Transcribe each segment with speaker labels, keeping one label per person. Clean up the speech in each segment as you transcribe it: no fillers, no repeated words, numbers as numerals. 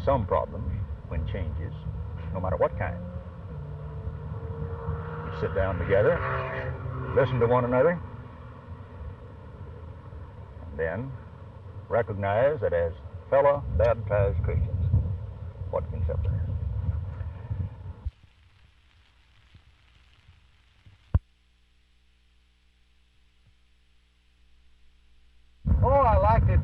Speaker 1: some problems when changes, no matter what kind. You sit down together, listen to one another, and then recognize that as fellow baptized Christians, what can separate us?
Speaker 2: Oh, I liked it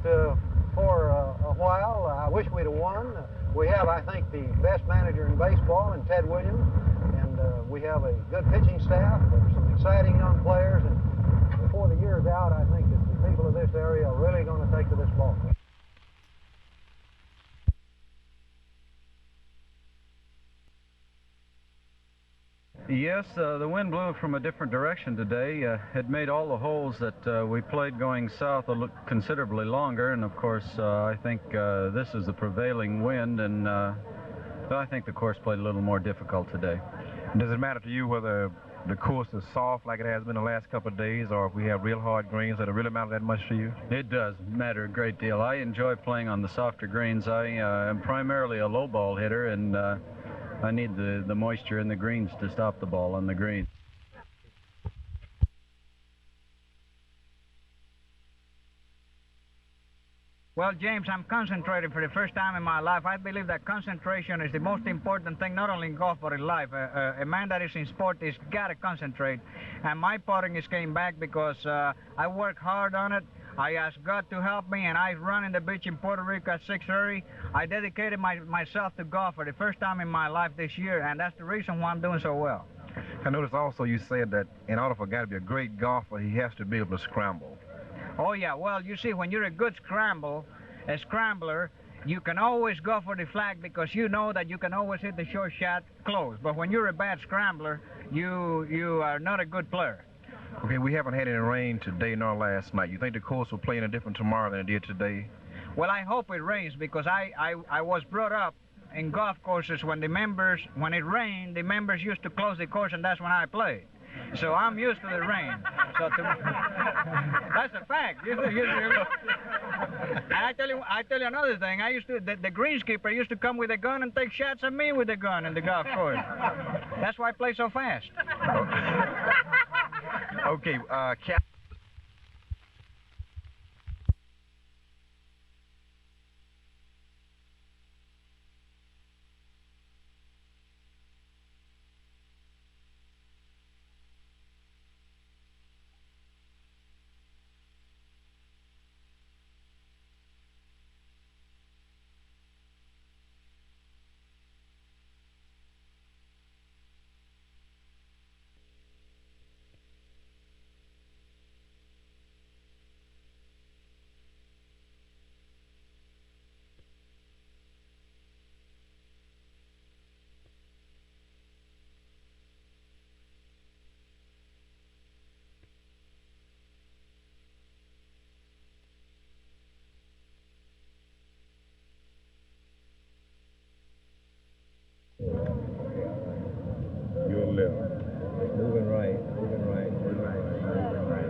Speaker 2: for a while. I wish we'd have won. We have, I think, the best manager in baseball in Ted Williams, and we have a good pitching staff. There's some exciting young players, and before the year's out, I think that the people of this area are really going to take to this ball club.
Speaker 3: Yes, the wind blew from a different direction today. It made all the holes that we played going south look considerably longer, and of course I think this is the prevailing wind, and I think the course played a little more difficult today.
Speaker 4: Does it matter to you whether the course is soft like it has been the last couple of days, or if we have real hard greens? Does it really matter that much to you?
Speaker 3: It does matter a great deal. I enjoy playing on the softer greens. I am primarily a low ball hitter, and I need the moisture in the greens to stop the ball on the green.
Speaker 5: Well, James, I'm concentrating for the first time in my life. I believe that concentration is the most important thing, not only in golf, but in life. A man that is in sport has got to concentrate. And my putting is came back because I work hard on it. I asked God to help me, and I run in the beach in Puerto Rico at 6:30. I dedicated myself to golf for the first time in my life this year, and that's the reason why I'm doing so well.
Speaker 4: I noticed also you said that in order for a guy to be a great golfer, he has to be able to scramble.
Speaker 5: Oh, yeah. Well, you see, when you're a good scrambler, you can always go for the flag because you know that you can always hit the short shot close. But when you're a bad scrambler, you are not a good player.
Speaker 4: Okay, we haven't had any rain today nor last night. You think the course will play any different tomorrow than it did today?
Speaker 5: Well, I hope it rains because I was brought up in golf courses when it rained, the members used to close the course, and that's when I played. So I'm used to the rain. So that's a fact. And I tell you another thing. The greenskeeper used to come with a gun and take shots at me with a gun in the golf course. That's why I play so fast.
Speaker 4: Okay, Cap. Your left. Moving right, moving right, moving right, moving right.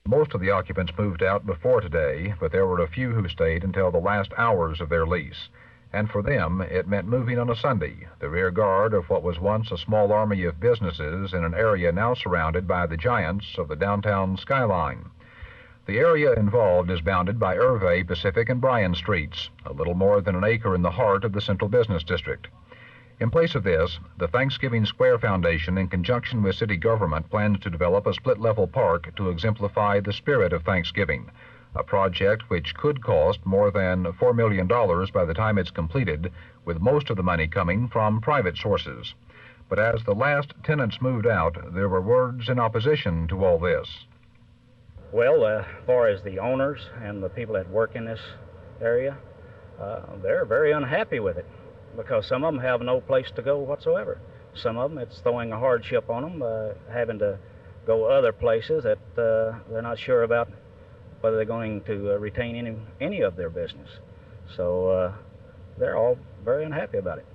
Speaker 6: Most of the occupants moved out before today, but there were a few who stayed until the last hours of their lease. And for them, it meant moving on a Sunday, the rear guard of what was once a small army of businesses in an area now surrounded by the giants of the downtown skyline. The area involved is bounded by Irvay, Pacific, and Bryan Streets, a little more than an acre in the heart of the Central Business District. In place of this, the Thanksgiving Square Foundation, in conjunction with city government, plans to develop a split-level park to exemplify the spirit of Thanksgiving. a project which could cost more than $4 million by the time it's completed, with most of the money coming from private sources. But as the last tenants moved out, there were words in opposition to all this.
Speaker 1: Well, as far as the owners and the people that work in this area, they're very unhappy with it because some of them have no place to go whatsoever. Some of them, it's throwing a hardship on them, having to go other places that they're not sure about whether they're going to retain any of their business. So they're all very unhappy about it.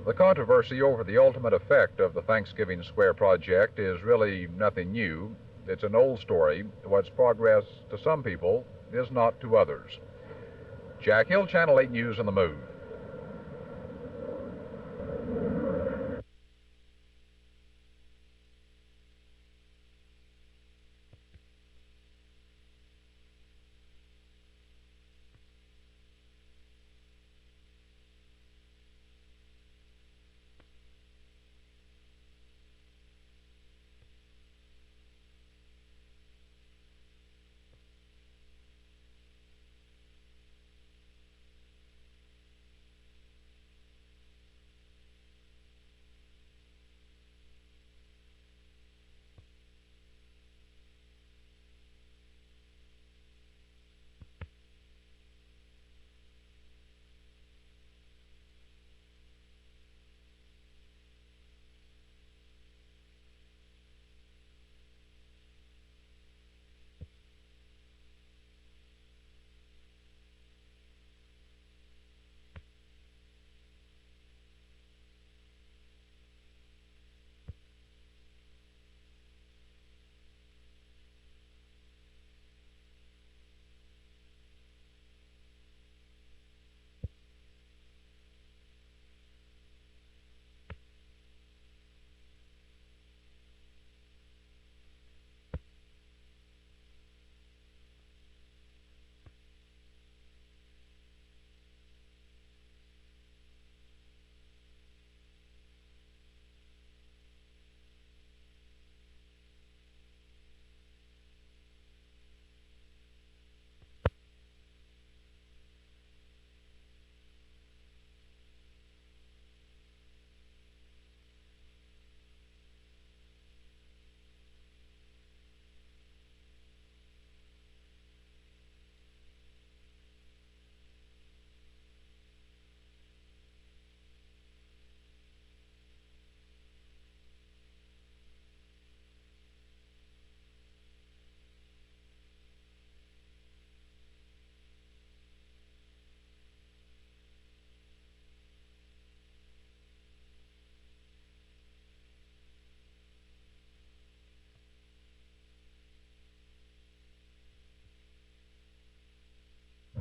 Speaker 6: The controversy over the ultimate effect of the Thanksgiving Square project is really nothing new. It's an old story. What's progress to some people is not to others. Jack Hill, Channel 8 News on the Move.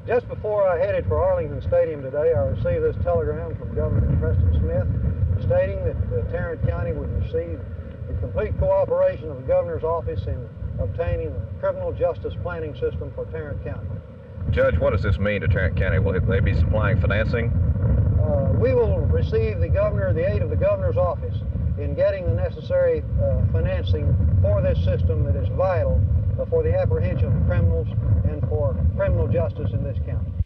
Speaker 2: Just before I headed for Arlington Stadium today, I received this telegram from Governor Preston Smith stating that Tarrant County would receive the complete cooperation of the Governor's office in obtaining a criminal justice planning system for Tarrant County.
Speaker 7: Judge, what does this mean to Tarrant County? Will they be supplying financing?
Speaker 2: We will receive the aid of the Governor's office in getting the necessary financing for this system that is vital for the apprehension of criminals and for criminal justice in this county.